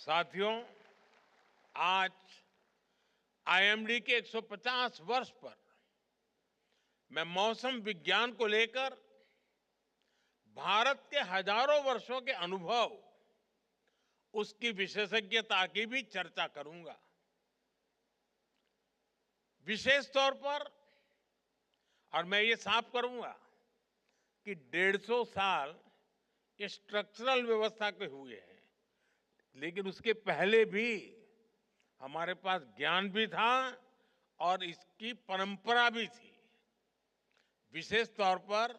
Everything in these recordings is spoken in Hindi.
साथियों, आज आईएमडी के 150 वर्ष पर मैं मौसम विज्ञान को लेकर भारत के हजारों वर्षों के अनुभव, उसकी विशेषज्ञता की भी चर्चा करूंगा। विशेष तौर पर, और मैं ये साफ करूंगा कि 150 साल ये स्ट्रक्चरल व्यवस्था के हुए हैं, लेकिन उसके पहले भी हमारे पास ज्ञान भी था और इसकी परंपरा भी थी। विशेष तौर पर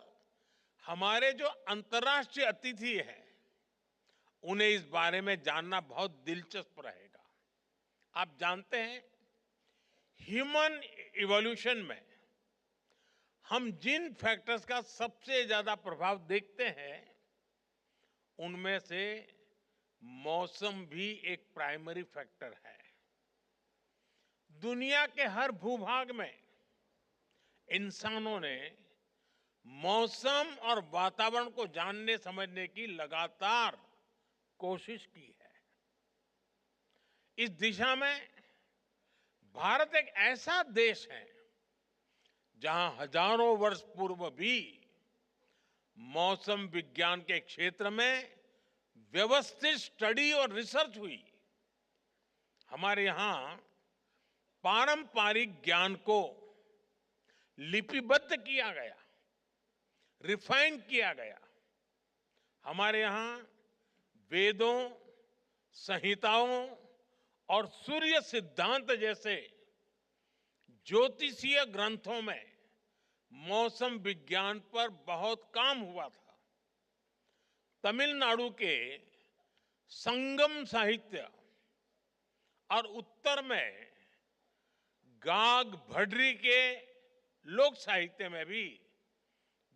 हमारे जो अंतर्राष्ट्रीय अतिथि हैं, उन्हें इस बारे में जानना बहुत दिलचस्प रहेगा। आप जानते हैं, ह्यूमन इवोल्यूशन में हम जिन फैक्टर्स का सबसे ज्यादा प्रभाव देखते हैं, उनमें से मौसम भी एक प्राइमरी फैक्टर है। दुनिया के हर भूभाग में इंसानों ने मौसम और वातावरण को जानने समझने की लगातार कोशिश की है। इस दिशा में भारत एक ऐसा देश है जहां हजारों वर्ष पूर्व भी मौसम विज्ञान के क्षेत्र में व्यवस्थित स्टडी और रिसर्च हुई। हमारे यहां पारंपरिक ज्ञान को लिपिबद्ध किया गया, रिफाइन किया गया। हमारे यहां वेदों, संहिताओं और सूर्य सिद्धांत जैसे ज्योतिषीय ग्रंथों में मौसम विज्ञान पर बहुत काम हुआ था। तमिलनाडु के संगम साहित्य और उत्तर में गाग भड्री के लोक साहित्य में भी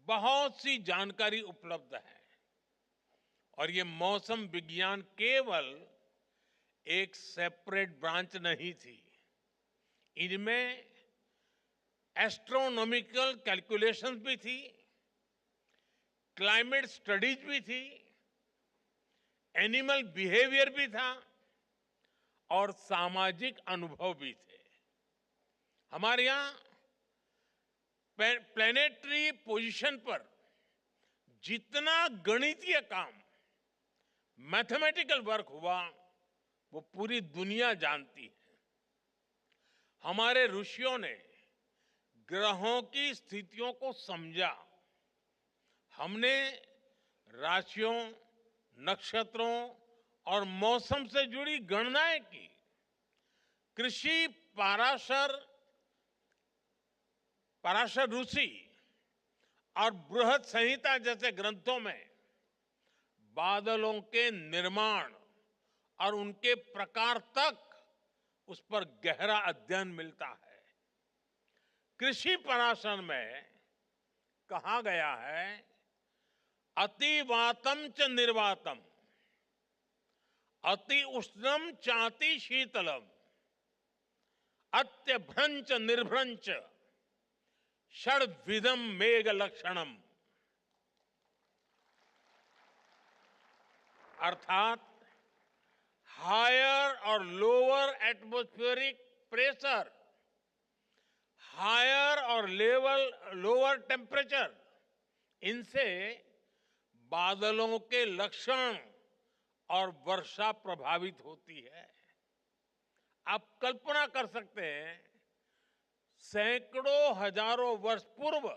बहुत सी जानकारी उपलब्ध है। और ये मौसम विज्ञान केवल एक सेपरेट ब्रांच नहीं थी, इनमें एस्ट्रोनॉमिकल कैलकुलेशंस भी थी, क्लाइमेट स्टडीज भी थी, एनिमल बिहेवियर भी था और सामाजिक अनुभव भी थे। हमारे यहां प्लेनेटरी पोजीशन पर जितना गणितीय काम, मैथमेटिकल वर्क हुआ, वो पूरी दुनिया जानती है। हमारे ऋषियों ने ग्रहों की स्थितियों को समझा। हमने राशियों, नक्षत्रों और मौसम से जुड़ी गणनाएं की। कृषि पराशर ऋषि और बृहद संहिता जैसे ग्रंथों में बादलों के निर्माण और उनके प्रकार तक उस पर गहरा अध्ययन मिलता है। कृषि पराशर में कहा गया है, अतिवातम च निर्वातम, अति उष्णम चाति शीतलम, अत्यभ्रंच निर्भ्रंच षड्विधम मेघ लक्षणम। अर्थात हायर और लोअर एटमॉस्फेरिक प्रेशर, हायर और लोअर टेम्परेचर, इनसे बादलों के लक्षण और वर्षा प्रभावित होती है। आप कल्पना कर सकते हैं, सैकड़ों हजारों वर्ष पूर्व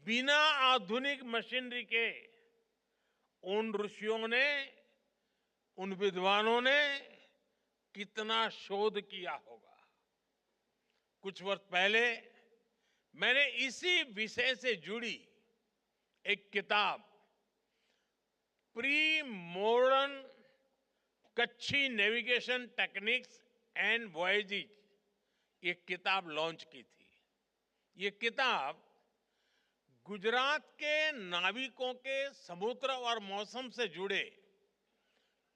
बिना आधुनिक मशीनरी के उन ऋषियों ने, उन विद्वानों ने कितना शोध किया होगा। कुछ वर्ष पहले मैंने इसी विषय से जुड़ी एक किताब, pre modern Kutchi navigation techniques and voyages, ये किताब लॉन्च की थी। ये किताब गुजरात के नाविकों के समुद्र और मौसम से जुड़े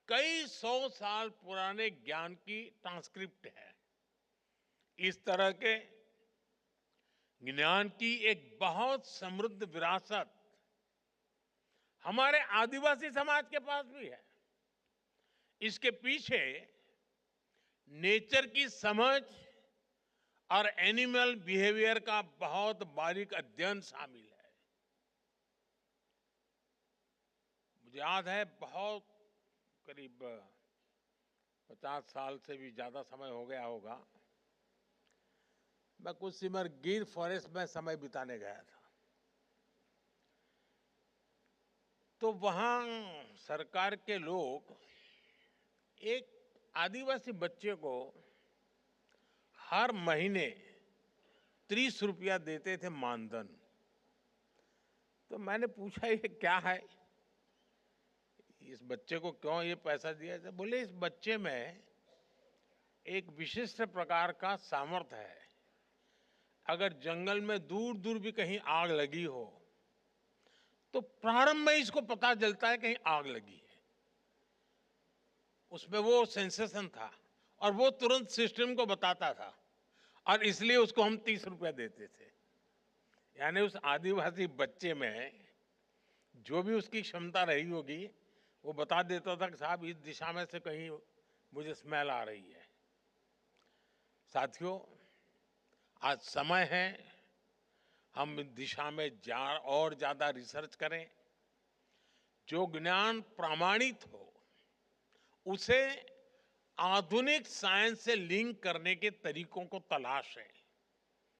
कई 100 साल पुराने ज्ञान की ट्रांसक्रिप्ट है। इस तरह के ज्ञान की एक बहुत समृद्ध विरासत हमारे आदिवासी समाज के पास भी है। इसके पीछे नेचर की समझ और एनिमल बिहेवियर का बहुत बारीक अध्ययन शामिल है। मुझे याद है, बहुत करीब 50 साल से भी ज्यादा समय हो गया होगा, मैं कुछ सिमर गिर फॉरेस्ट में समय बिताने गया था। तो वहां सरकार के लोग एक आदिवासी बच्चे को हर महीने 30 रुपया देते थे मानधन। तो मैंने पूछा, ये क्या है, इस बच्चे को क्यों ये पैसा दिया जाता? बोले, इस बच्चे में एक विशिष्ट प्रकार का सामर्थ्य है। अगर जंगल में दूर दूर भी कहीं आग लगी हो तो प्रारंभ में इसको पता चलता है कहीं आग लगी है। उसमें वो सेंसेशन था और वो तुरंत सिस्टम को बताता था, और इसलिए उसको हम 30 रुपया देते थे। यानी उस आदिवासी बच्चे में जो भी उसकी क्षमता रही होगी, वो बता देता था कि साहब इस दिशा में से कहीं मुझे स्मेल आ रही है। साथियों, आज समय है हम इस दिशा में और ज्यादा रिसर्च करें। जो ज्ञान प्रामाणिक हो उसे आधुनिक साइंस से लिंक करने के तरीकों को तलाशें।